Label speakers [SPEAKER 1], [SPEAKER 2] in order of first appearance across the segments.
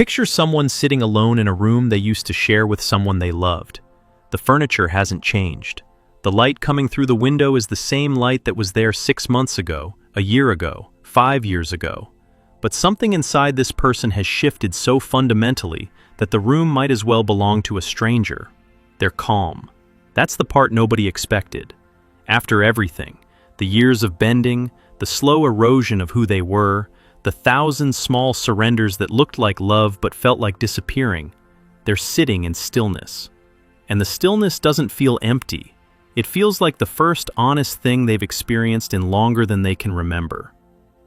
[SPEAKER 1] Picture someone sitting alone in a room they used to share with someone they loved. The furniture hasn't changed. The light coming through the window is the same light that was there 6 months ago, a year ago, 5 years ago. But something inside this person has shifted so fundamentally that the room might as well belong to a stranger. They're calm. That's the part nobody expected. After everything, the years of bending, the slow erosion of who they were, the 1,000 small surrenders that looked like love but felt like disappearing, they're sitting in stillness. And the stillness doesn't feel empty. It feels like the first honest thing they've experienced in longer than they can remember.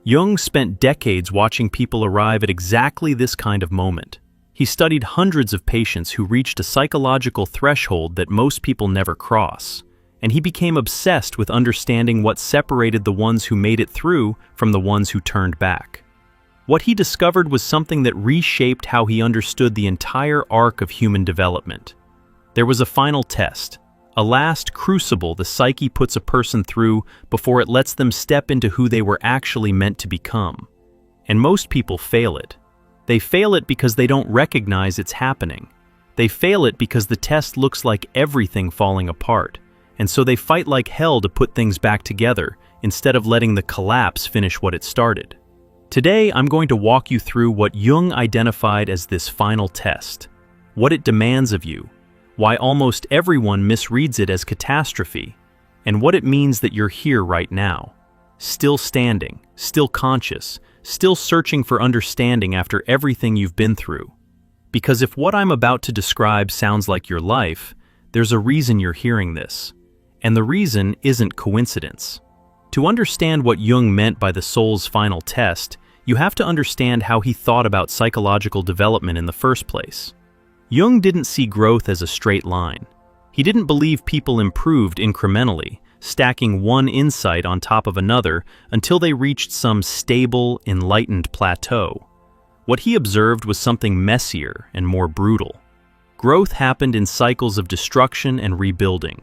[SPEAKER 1] Jung spent decades watching people arrive at exactly this kind of moment. He studied hundreds of patients who reached a psychological threshold that most people never cross, and he became obsessed with understanding what separated the ones who made it through from the ones who turned back. What he discovered was something that reshaped how he understood the entire arc of human development. There was a final test, a last crucible the psyche puts a person through before it lets them step into who they were actually meant to become. And most people fail it. They fail it because they don't recognize it's happening. They fail it because the test looks like everything falling apart, and so they fight like hell to put things back together instead of letting the collapse finish what it started. Today, I'm going to walk you through what Jung identified as this final test, what it demands of you, why almost everyone misreads it as catastrophe, and what it means that you're here right now, still standing, still conscious, still searching for understanding after everything you've been through. Because if what I'm about to describe sounds like your life, there's a reason you're hearing this, and the reason isn't coincidence. To understand what Jung meant by the soul's final test, you have to understand how he thought about psychological development in the first place. Jung didn't see growth as a straight line. He didn't believe people improved incrementally, stacking one insight on top of another until they reached some stable, enlightened plateau. What he observed was something messier and more brutal. Growth happened in cycles of destruction and rebuilding.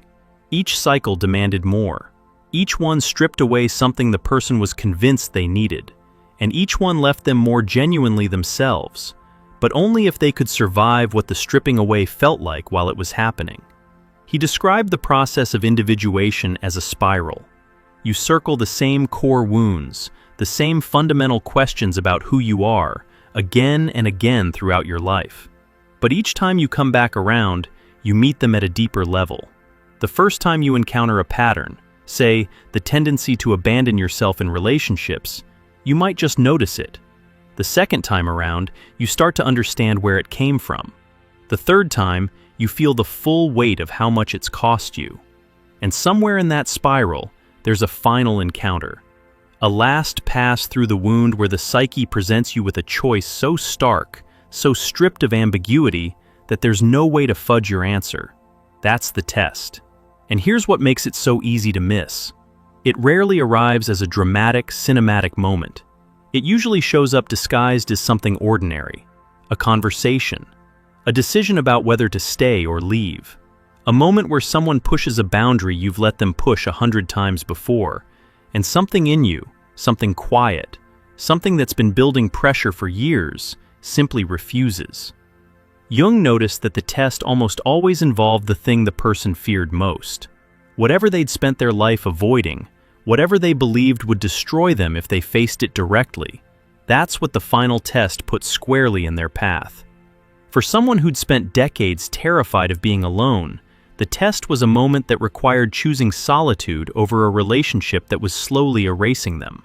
[SPEAKER 1] Each cycle demanded more. Each one stripped away something the person was convinced they needed, and each one left them more genuinely themselves, but only if they could survive what the stripping away felt like while it was happening. He described the process of individuation as a spiral. You circle the same core wounds, the same fundamental questions about who you are, again and again throughout your life. But each time you come back around, you meet them at a deeper level. The first time you encounter a pattern, say, the tendency to abandon yourself in relationships, you might just notice it. The second time around, you start to understand where it came from. The third time, you feel the full weight of how much it's cost you. And somewhere in that spiral, there's a final encounter. A last pass through the wound where the psyche presents you with a choice so stark, so stripped of ambiguity, that there's no way to fudge your answer. That's the test. And here's what makes it so easy to miss. It rarely arrives as a dramatic, cinematic moment. It usually shows up disguised as something ordinary, a conversation, a decision about whether to stay or leave, a moment where someone pushes a boundary you've let them push 100 times before, and something in you, something quiet, something that's been building pressure for years, simply refuses. Jung noticed that the test almost always involved the thing the person feared most. Whatever they'd spent their life avoiding, whatever they believed would destroy them if they faced it directly, that's what the final test put squarely in their path. For someone who'd spent decades terrified of being alone, the test was a moment that required choosing solitude over a relationship that was slowly erasing them.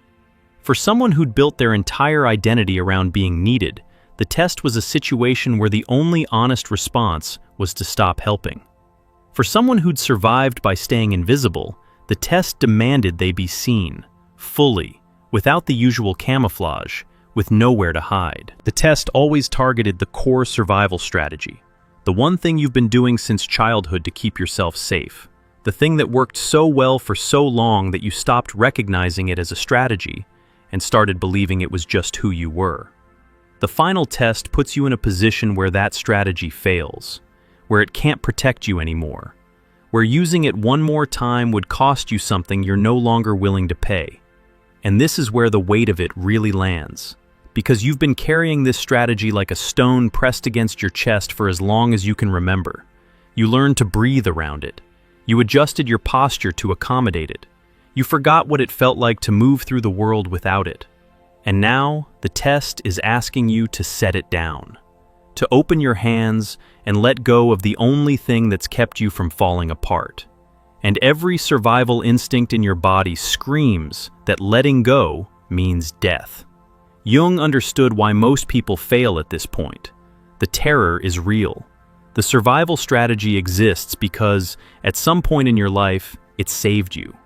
[SPEAKER 1] For someone who'd built their entire identity around being needed, the test was a situation where the only honest response was to stop helping. For someone who'd survived by staying invisible, the test demanded they be seen, fully, without the usual camouflage, with nowhere to hide. The test always targeted the core survival strategy, the one thing you've been doing since childhood to keep yourself safe, the thing that worked so well for so long that you stopped recognizing it as a strategy and started believing it was just who you were. The final test puts you in a position where that strategy fails, where it can't protect you anymore, where using it one more time would cost you something you're no longer willing to pay. And this is where the weight of it really lands. because you've been carrying this strategy like a stone pressed against your chest for as long as you can remember. You learned to breathe around it. You adjusted your posture to accommodate it. You forgot what it felt like to move through the world without it. And now, the test is asking you to set it down, to open your hands and let go of the only thing that's kept you from falling apart. And every survival instinct in your body screams that letting go means death. Jung understood why most people fail at this point. The terror is real. The survival strategy exists because, at some point in your life, it saved you.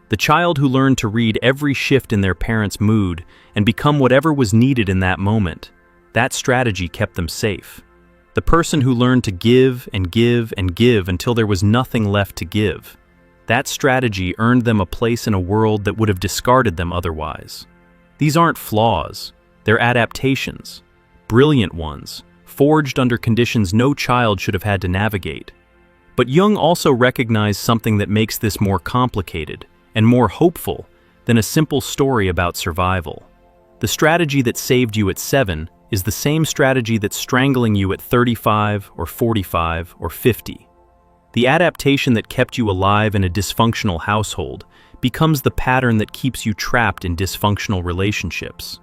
[SPEAKER 1] The child who learned to read every shift in their parents' mood and become whatever was needed in that moment, that strategy kept them safe. The person who learned to give and give and give until there was nothing left to give, that strategy earned them a place in a world that would have discarded them otherwise. These aren't flaws, they're adaptations, brilliant ones, forged under conditions no child should have had to navigate. But Jung also recognized something that makes this more complicated and more hopeful than a simple story about survival. The strategy that saved you at 7 is the same strategy that's strangling you at 35 or 45 or 50. The adaptation that kept you alive in a dysfunctional household becomes the pattern that keeps you trapped in dysfunctional relationships.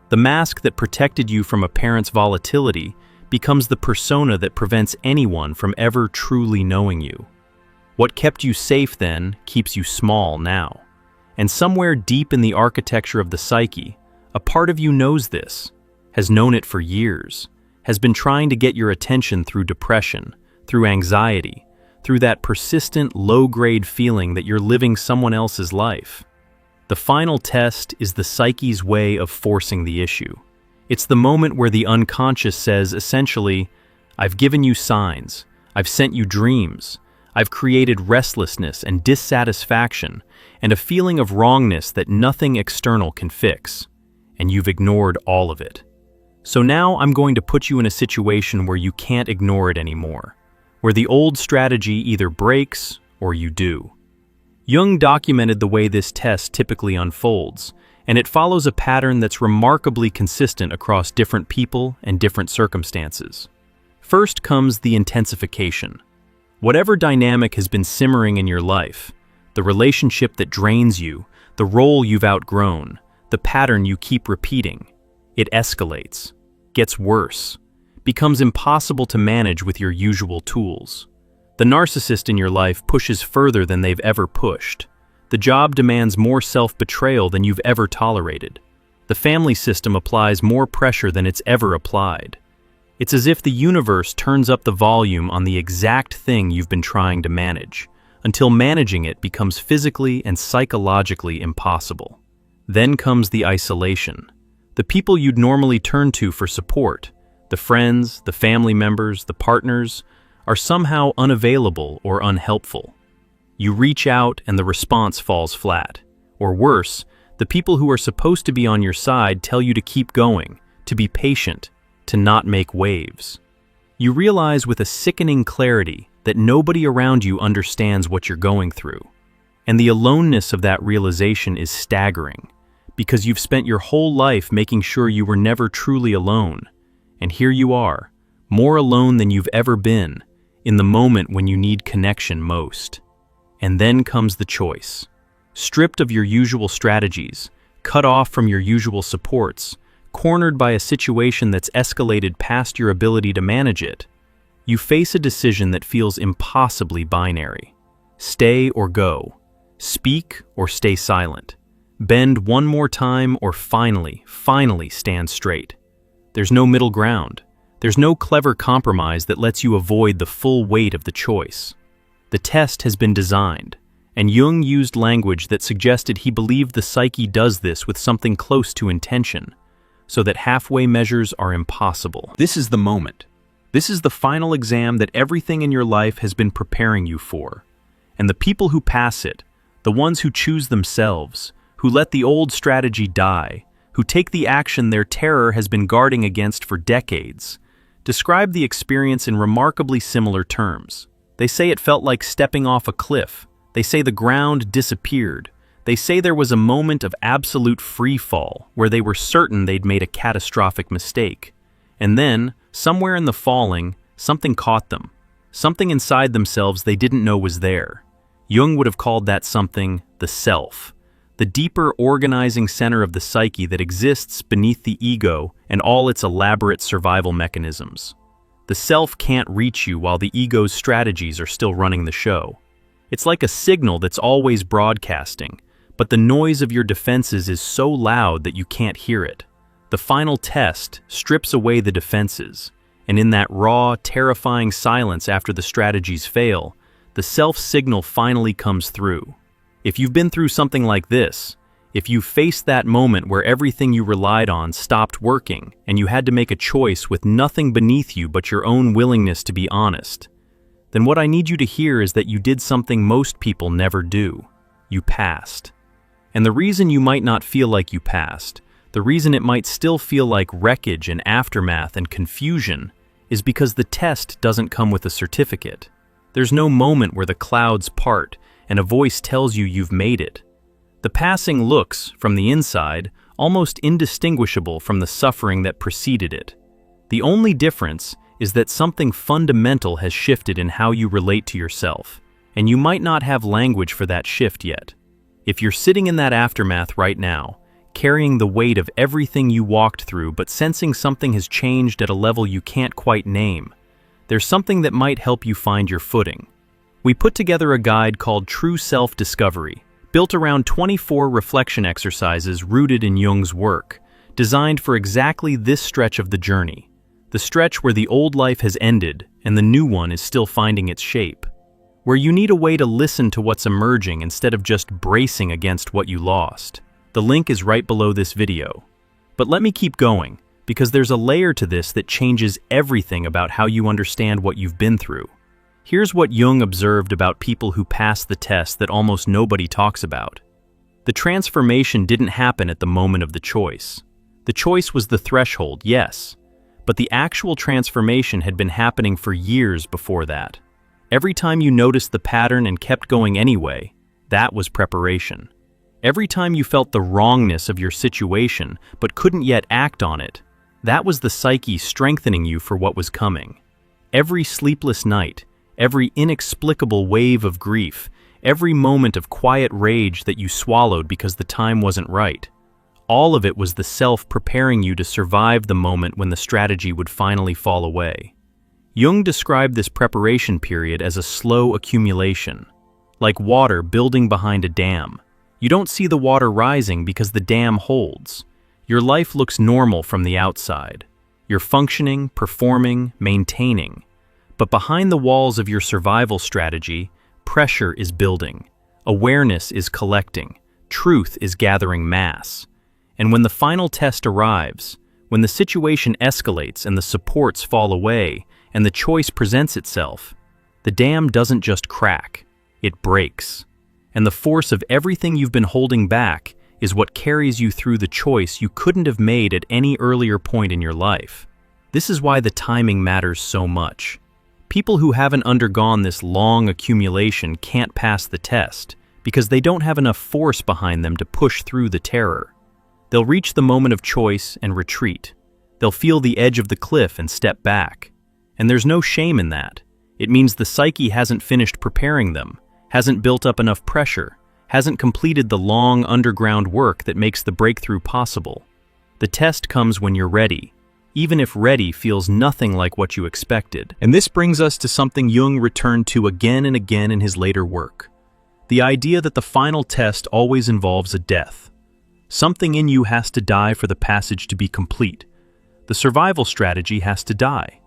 [SPEAKER 1] The mask that protected you from a parent's volatility becomes the persona that prevents anyone from ever truly knowing you. What kept you safe then keeps you small now. And somewhere deep in the architecture of the psyche, a part of you knows this, has known it for years, has been trying to get your attention through depression, through anxiety, through that persistent low-grade feeling that you're living someone else's life. The final test is the psyche's way of forcing the issue. It's the moment where the unconscious says, essentially, I've given you signs, I've sent you dreams, I've created restlessness and dissatisfaction and a feeling of wrongness that nothing external can fix, and you've ignored all of it. So now I'm going to put you in a situation where you can't ignore it anymore, where the old strategy either breaks or you do. Jung documented the way this test typically unfolds, and it follows a pattern that's remarkably consistent across different people and different circumstances. First comes the intensification. Whatever dynamic has been simmering in your life, the relationship that drains you, the role you've outgrown, the pattern you keep repeating, it escalates, gets worse, becomes impossible to manage with your usual tools. The narcissist in your life pushes further than they've ever pushed. The job demands more self-betrayal than you've ever tolerated. The family system applies more pressure than it's ever applied. It's as if the universe turns up the volume on the exact thing you've been trying to manage, until managing it becomes physically and psychologically impossible. Then comes the isolation. The people you'd normally turn to for support, the friends, the family members, the partners, are somehow unavailable or unhelpful. You reach out and the response falls flat. Or worse, the people who are supposed to be on your side tell you to keep going, to be patient, to not make waves. You realize with a sickening clarity that nobody around you understands what you're going through. And the aloneness of that realization is staggering, because you've spent your whole life making sure you were never truly alone. And here you are, more alone than you've ever been, in the moment when you need connection most. And then comes the choice. Stripped of your usual strategies, cut off from your usual supports, cornered by a situation that's escalated past your ability to manage it, you face a decision that feels impossibly binary. Stay or go. Speak or stay silent. Bend one more time or finally stand straight. There's no middle ground. There's no clever compromise that lets you avoid the full weight of the choice. The test has been designed, and Jung used language that suggested he believed the psyche does this with something close to intention, so that halfway measures are impossible. This is the moment. This is the final exam that everything in your life has been preparing you for. And the people who pass it, the ones who choose themselves, who let the old strategy die, who take the action their terror has been guarding against for decades, describe the experience in remarkably similar terms. They say it felt like stepping off a cliff. They say the ground disappeared. They say there was a moment of absolute free fall where they were certain they'd made a catastrophic mistake. And then, somewhere in the falling, something caught them. Something inside themselves they didn't know was there. Jung would have called that something the self, the deeper organizing center of the psyche that exists beneath the ego and all its elaborate survival mechanisms. The self can't reach you while the ego's strategies are still running the show. It's like a signal that's always broadcasting, but the noise of your defenses is so loud that you can't hear it. The final test strips away the defenses, and in that raw, terrifying silence after the strategies fail, the self-signal finally comes through. If you've been through something like this, if you faced that moment where everything you relied on stopped working and you had to make a choice with nothing beneath you but your own willingness to be honest, then what I need you to hear is that you did something most people never do. You passed. And the reason you might not feel like you passed, the reason it might still feel like wreckage and aftermath and confusion, is because the test doesn't come with a certificate. There's no moment where the clouds part and a voice tells you you've made it. The passing looks, from the inside, almost indistinguishable from the suffering that preceded it. The only difference is that something fundamental has shifted in how you relate to yourself, and you might not have language for that shift yet. If you're sitting in that aftermath right now, carrying the weight of everything you walked through but sensing something has changed at a level you can't quite name, there's something that might help you find your footing. We put together a guide called True Self-Discovery, built around 24 reflection exercises rooted in Jung's work, designed for exactly this stretch of the journey, the stretch where the old life has ended and the new one is still finding its shape, where you need a way to listen to what's emerging instead of just bracing against what you lost. The link is right below this video. But let me keep going, because there's a layer to this that changes everything about how you understand what you've been through. Here's what Jung observed about people who passed the test that almost nobody talks about. The transformation didn't happen at the moment of the choice. The choice was the threshold, yes, but the actual transformation had been happening for years before that. Every time you noticed the pattern and kept going anyway, that was preparation. Every time you felt the wrongness of your situation but couldn't yet act on it, that was the psyche strengthening you for what was coming. Every sleepless night, every inexplicable wave of grief, every moment of quiet rage that you swallowed because the time wasn't right, all of it was the self preparing you to survive the moment when the strategy would finally fall away. Jung described this preparation period as a slow accumulation, like water building behind a dam. You don't see the water rising because the dam holds. Your life looks normal from the outside. You're functioning, performing, maintaining. But behind the walls of your survival strategy, pressure is building. Awareness is collecting. Truth is gathering mass. And when the final test arrives, when the situation escalates and the supports fall away, and the choice presents itself, the dam doesn't just crack, it breaks. And the force of everything you've been holding back is what carries you through the choice you couldn't have made at any earlier point in your life. This is why the timing matters so much. People who haven't undergone this long accumulation can't pass the test because they don't have enough force behind them to push through the terror. They'll reach the moment of choice and retreat. They'll feel the edge of the cliff and step back. And there's no shame in that. It means the psyche hasn't finished preparing them, hasn't built up enough pressure, hasn't completed the long underground work that makes the breakthrough possible. The test comes when you're ready, even if ready feels nothing like what you expected. And this brings us to something Jung returned to again and again in his later work. The idea that the final test always involves a death. Something in you has to die for the passage to be complete. The survival strategy has to die.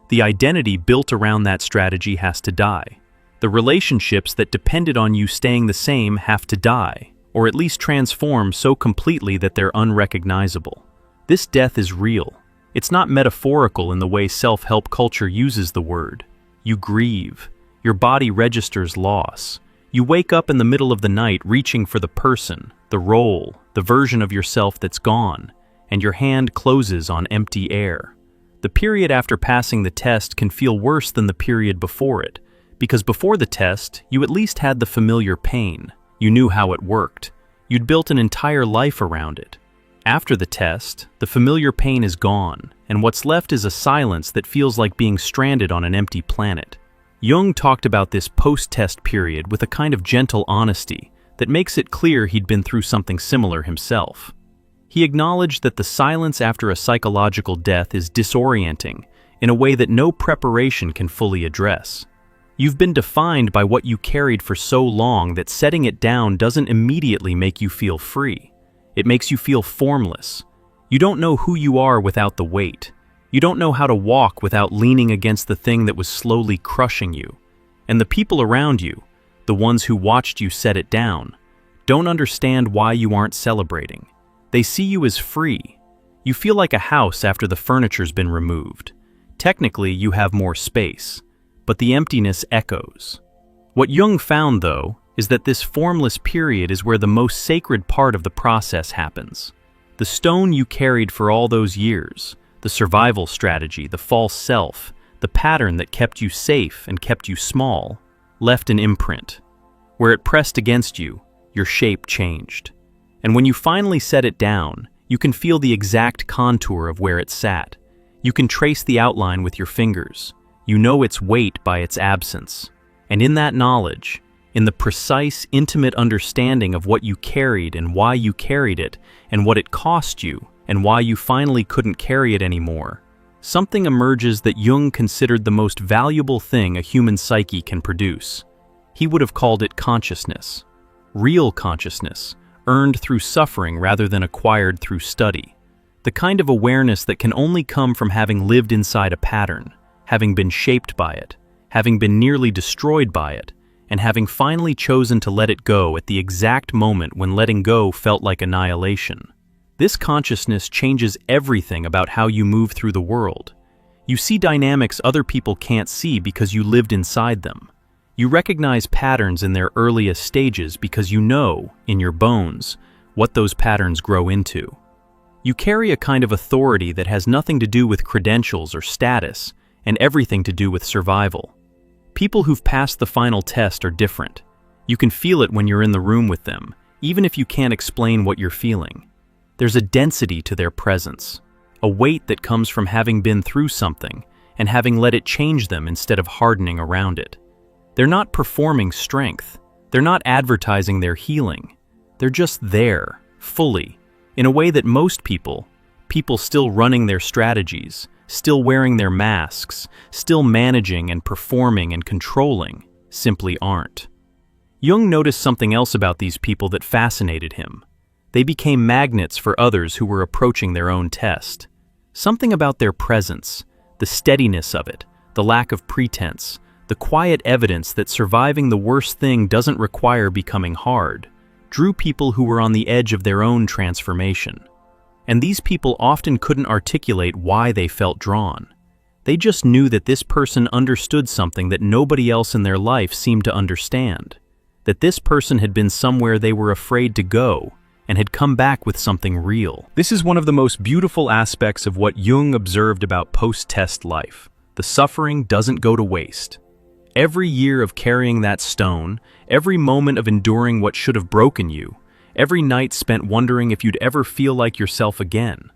[SPEAKER 1] The identity built around that strategy has to die. The relationships that depended on you staying the same have to die, or at least transform so completely that they're unrecognizable. This death is real. It's not metaphorical in the way self-help culture uses the word. You grieve. Your body registers loss. You wake up in the middle of the night reaching for the person, the role, the version of yourself that's gone, and your hand closes on empty air. The period after passing the test can feel worse than the period before it, because before the test, you at least had the familiar pain. You knew how it worked. You'd built an entire life around it. After the test, the familiar pain is gone, and what's left is a silence that feels like being stranded on an empty planet. Jung talked about this post-test period with a kind of gentle honesty that makes it clear he'd been through something similar himself. He acknowledged that the silence after a psychological death is disorienting in a way that no preparation can fully address. You've been defined by what you carried for so long that setting it down doesn't immediately make you feel free. It makes you feel formless. You don't know who you are without the weight. You don't know how to walk without leaning against the thing that was slowly crushing you. And the people around you, the ones who watched you set it down, don't understand why you aren't celebrating. They see you as free. You feel like a house after the furniture's been removed. Technically, you have more space, but the emptiness echoes. What Jung found, though, is that this formless period is where the most sacred part of the process happens. The stone you carried for all those years, the survival strategy, the false self, the pattern that kept you safe and kept you small, left an imprint. Where it pressed against you, your shape changed. And when you finally set it down, you can feel the exact contour of where it sat. You can trace the outline with your fingers. You know its weight by its absence. And in that knowledge, in the precise, intimate understanding of what you carried and why you carried it, and what it cost you, and why you finally couldn't carry it anymore, something emerges that Jung considered the most valuable thing a human psyche can produce. He would have called it consciousness. Real consciousness, earned through suffering rather than acquired through study. The kind of awareness that can only come from having lived inside a pattern, having been shaped by it, having been nearly destroyed by it, and having finally chosen to let it go at the exact moment when letting go felt like annihilation. This consciousness changes everything about how you move through the world. You see dynamics other people can't see because you lived inside them. You recognize patterns in their earliest stages because you know, in your bones, what those patterns grow into. You carry a kind of authority that has nothing to do with credentials or status, and everything to do with survival. People who've passed the final test are different. You can feel it when you're in the room with them, even if you can't explain what you're feeling. There's a density to their presence, a weight that comes from having been through something and having let it change them instead of hardening around it. They're not performing strength. They're not advertising their healing. They're just there, fully, in a way that most people still running their strategies, still wearing their masks, still managing and performing and controlling, simply aren't. Jung noticed something else about these people that fascinated him. They became magnets for others who were approaching their own test. Something about their presence, the steadiness of it, the lack of pretense, the quiet evidence that surviving the worst thing doesn't require becoming hard, drew people who were on the edge of their own transformation. And these people often couldn't articulate why they felt drawn. They just knew that this person understood something that nobody else in their life seemed to understand. That this person had been somewhere they were afraid to go, and had come back with something real. This is one of the most beautiful aspects of what Jung observed about post-test life. The suffering doesn't go to waste. Every year of carrying that stone, every moment of enduring what should have broken you, every night spent wondering if you'd ever feel like yourself again.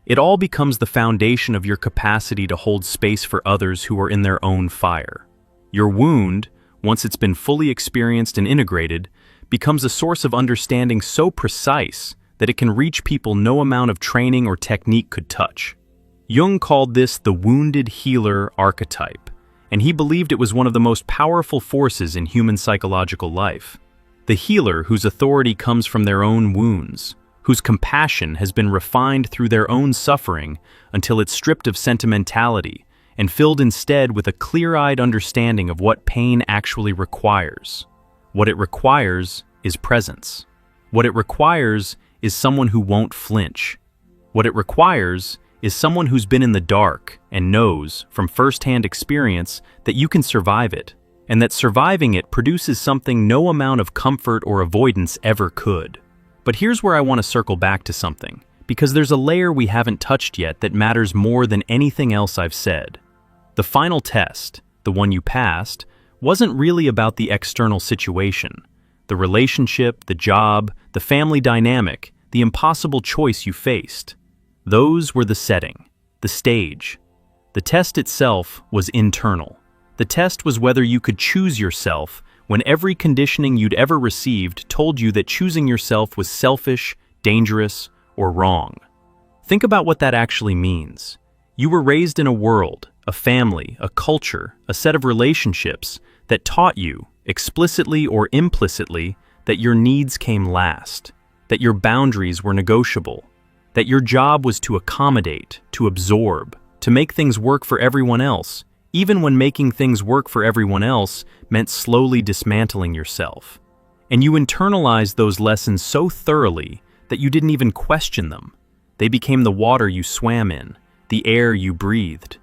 [SPEAKER 1] It all becomes the foundation of your capacity to hold space for others who are in their own fire. Your wound, once it's been fully experienced and integrated, becomes a source of understanding so precise that it can reach people no amount of training or technique could touch. Jung called this the wounded healer archetype, and he believed it was one of the most powerful forces in human psychological life. The healer whose authority comes from their own wounds, whose compassion has been refined through their own suffering until it's stripped of sentimentality and filled instead with a clear-eyed understanding of what pain actually requires. What it requires is presence. What it requires is someone who won't flinch. What it requires is someone who's been in the dark and knows from first-hand experience that you can survive it, and that surviving it produces something no amount of comfort or avoidance ever could. But here's where I want to circle back to something, because there's a layer we haven't touched yet that matters more than anything else I've said. The final test, the one you passed, wasn't really about the external situation. the relationship, the job, the family dynamic, the impossible choice you faced. Those were the setting, the stage. The test itself was internal. The test was whether you could choose yourself when every conditioning you'd ever received told you that choosing yourself was selfish, dangerous, or wrong. Think about what that actually means. You were raised in a world, a family, a culture, a set of relationships that taught you, explicitly or implicitly, that your needs came last, that your boundaries were negotiable, that your job was to accommodate, to absorb, to make things work for everyone else, even when making things work for everyone else meant slowly dismantling yourself. And you internalized those lessons so thoroughly that you didn't even question them. They became the water you swam in, the air you breathed.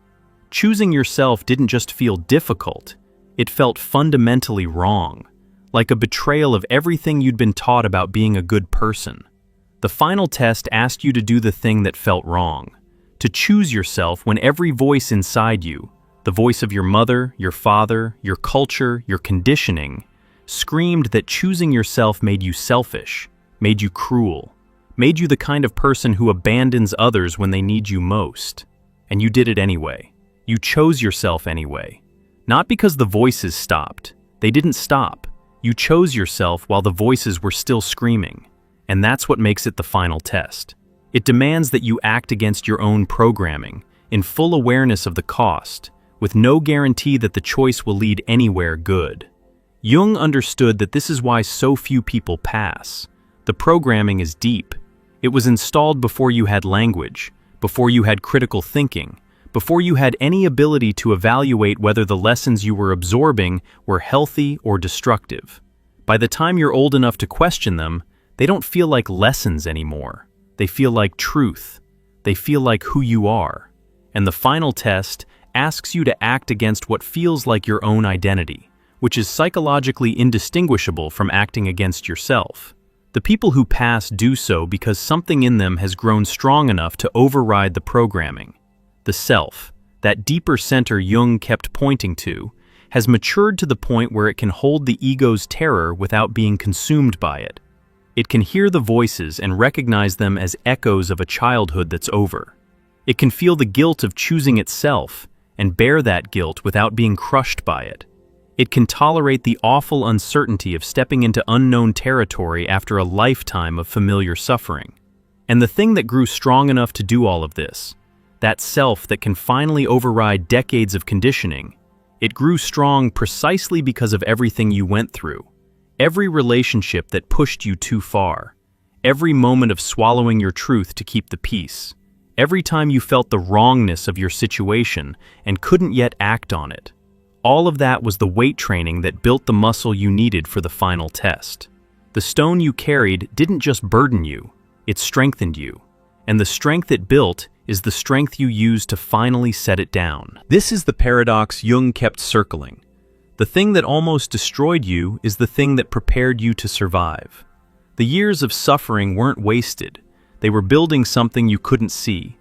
[SPEAKER 1] Choosing yourself didn't just feel difficult, it felt fundamentally wrong, like a betrayal of everything you'd been taught about being a good person. The final test asked you to do the thing that felt wrong, to choose yourself when every voice inside you, the voice of your mother, your father, your culture, your conditioning, screamed that choosing yourself made you selfish, made you cruel, made you the kind of person who abandons others when they need you most. And you did it anyway. You chose yourself anyway. Not because the voices stopped. They didn't stop. You chose yourself while the voices were still screaming. And that's what makes it the final test. It demands that you act against your own programming, in full awareness of the cost, with no guarantee that the choice will lead anywhere good. Jung understood that this is why so few people pass. The programming is deep. It was installed before you had language, before you had critical thinking, before you had any ability to evaluate whether the lessons you were absorbing were healthy or destructive. By the time you're old enough to question them, they don't feel like lessons anymore. They feel like truth. They feel like who you are. And the final test asks you to act against what feels like your own identity, which is psychologically indistinguishable from acting against yourself. The people who pass do so because something in them has grown strong enough to override the programming. The self, that deeper center Jung kept pointing to, has matured to the point where it can hold the ego's terror without being consumed by it. It can hear the voices and recognize them as echoes of a childhood that's over. It can feel the guilt of choosing itself and bear that guilt without being crushed by it. It can tolerate the awful uncertainty of stepping into unknown territory after a lifetime of familiar suffering. And the thing that grew strong enough to do all of this, that self that can finally override decades of conditioning, it grew strong precisely because of everything you went through. Every relationship that pushed you too far. Every moment of swallowing your truth to keep the peace. Every time you felt the wrongness of your situation and couldn't yet act on it. All of that was the weight training that built the muscle you needed for the final test. The stone you carried didn't just burden you, it strengthened you. And the strength it built is the strength you use to finally set it down. This is the paradox Jung kept circling. The thing that almost destroyed you is the thing that prepared you to survive. The years of suffering weren't wasted. They were building something you couldn't see.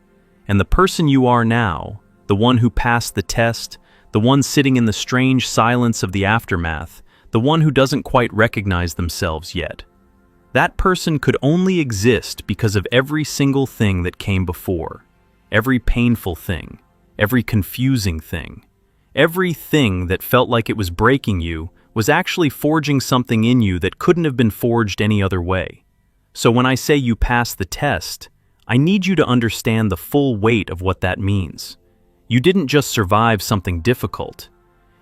[SPEAKER 1] And the person you are now, the one who passed the test, the one sitting in the strange silence of the aftermath, the one who doesn't quite recognize themselves yet. That person could only exist because of every single thing that came before. Every painful thing, every confusing thing. Everything that felt like it was breaking you was actually forging something in you that couldn't have been forged any other way. So when I say you passed the test, I need you to understand the full weight of what that means. You didn't just survive something difficult.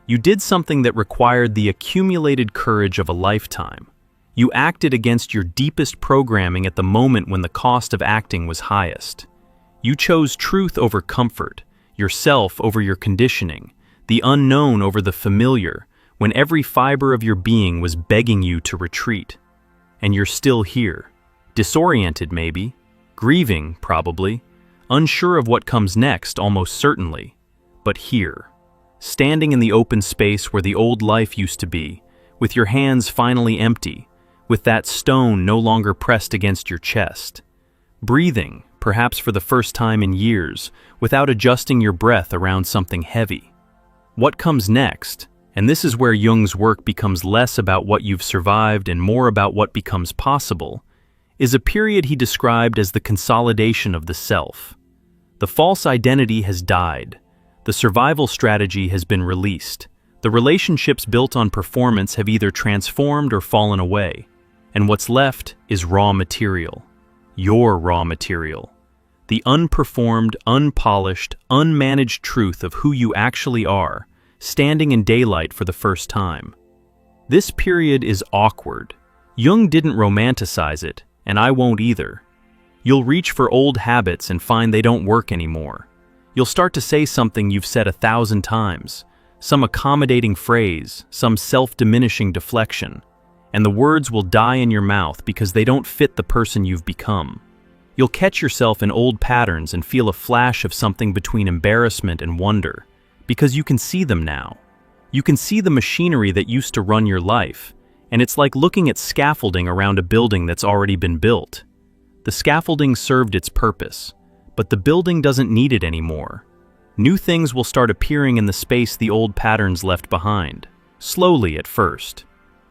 [SPEAKER 1] You did something that required the accumulated courage of a lifetime. You acted against your deepest programming at the moment when the cost of acting was highest. You chose truth over comfort, yourself over your conditioning, the unknown over the familiar, when every fiber of your being was begging you to retreat. And you're still here, disoriented maybe, grieving probably, unsure of what comes next almost certainly, but here, standing in the open space where the old life used to be, with your hands finally empty, with that stone no longer pressed against your chest, breathing, perhaps for the first time in years, without adjusting your breath around something heavy. What comes next? and this is where Jung's work becomes less about what you've survived and more about what becomes possible, is a period he described as the consolidation of the self. The false identity has died. The survival strategy has been released. The relationships built on performance have either transformed or fallen away, and what's left is raw material. Your raw material. The unperformed, unpolished, unmanaged truth of who you actually are, standing in daylight for the first time. This period is awkward. Jung didn't romanticize it, and I won't either. You'll reach for old habits and find they don't work anymore. You'll start to say something you've said 1,000 times, some accommodating phrase, some self-diminishing deflection, and the words will die in your mouth because they don't fit the person you've become. You'll catch yourself in old patterns and feel a flash of something between embarrassment and wonder, because you can see them now. You can see the machinery that used to run your life, and it's like looking at scaffolding around a building that's already been built. The scaffolding served its purpose, but the building doesn't need it anymore. New things will start appearing in the space the old patterns left behind, slowly at first.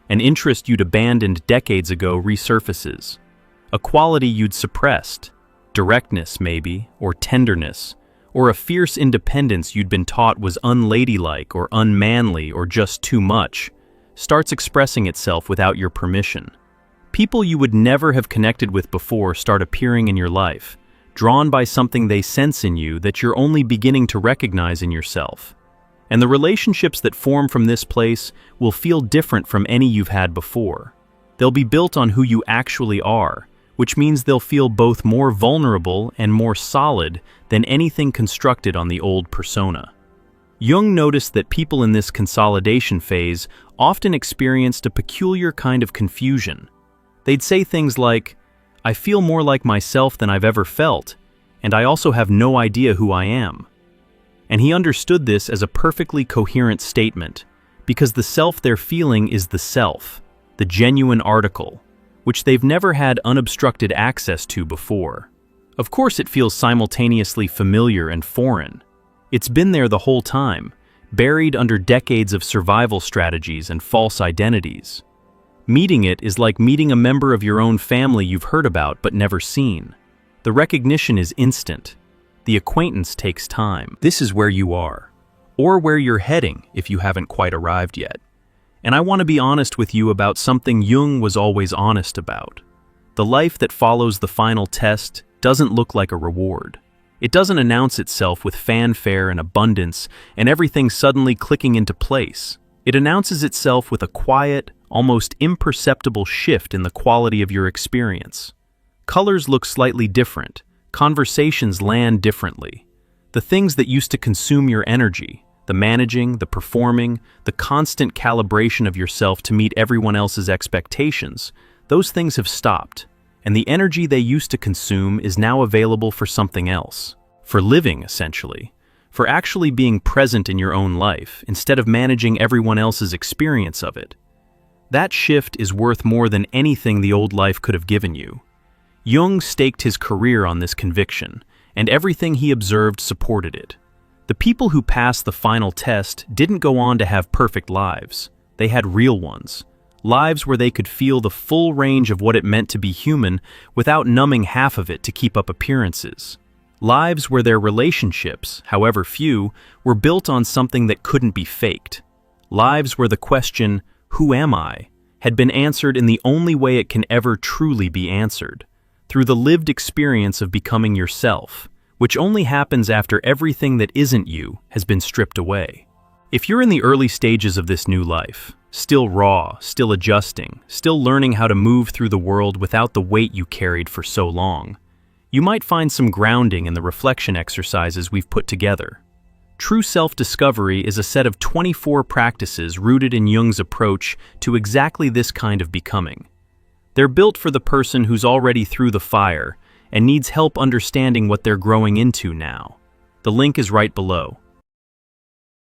[SPEAKER 1] An interest you'd abandoned decades ago resurfaces. A quality you'd suppressed, directness maybe, or tenderness, or a fierce independence you'd been taught was unladylike or unmanly or just too much, starts expressing itself without your permission. People you would never have connected with before start appearing in your life, drawn by something they sense in you that you're only beginning to recognize in yourself. And the relationships that form from this place will feel different from any you've had before. They'll be built on who you actually are, which means they'll feel both more vulnerable and more solid than anything constructed on the old persona. Jung noticed that people in this consolidation phase often experienced a peculiar kind of confusion. They'd say things like, "I feel more like myself than I've ever felt, and I also have no idea who I am." And he understood this as a perfectly coherent statement, because the self they're feeling is the self, the genuine article, which they've never had unobstructed access to before. Of course, it feels simultaneously familiar and foreign. It's been there the whole time, buried under decades of survival strategies and false identities. Meeting it is like meeting a member of your own family you've heard about but never seen. The recognition is instant. The acquaintance takes time. This is where you are, or where you're heading if you haven't quite arrived yet. And I want to be honest with you about something Jung was always honest about. The life that follows the final test doesn't look like a reward. It doesn't announce itself with fanfare and abundance and everything suddenly clicking into place. It announces itself with a quiet, almost imperceptible shift in the quality of your experience. Colors look slightly different. Conversations land differently. The things that used to consume your energy, the managing, the performing, the constant calibration of yourself to meet everyone else's expectations, those things have stopped, and the energy they used to consume is now available for something else, for living, essentially, for actually being present in your own life instead of managing everyone else's experience of it. That shift is worth more than anything the old life could have given you. Jung staked his career on this conviction, and everything he observed supported it. The people who passed the final test didn't go on to have perfect lives. They had real ones. Lives where they could feel the full range of what it meant to be human without numbing half of it to keep up appearances. Lives where their relationships, however few, were built on something that couldn't be faked. Lives where the question, "Who am I?" had been answered in the only way it can ever truly be answered, through the lived experience of becoming yourself, which only happens after everything that isn't you has been stripped away. If you're in the early stages of this new life, still raw, still adjusting, still learning how to move through the world without the weight you carried for so long, you might find some grounding in the reflection exercises we've put together. True self-discovery is a set of 24 practices rooted in Jung's approach to exactly this kind of becoming. They're built for the person who's already through the fire and needs help understanding what they're growing into now. The link is right below.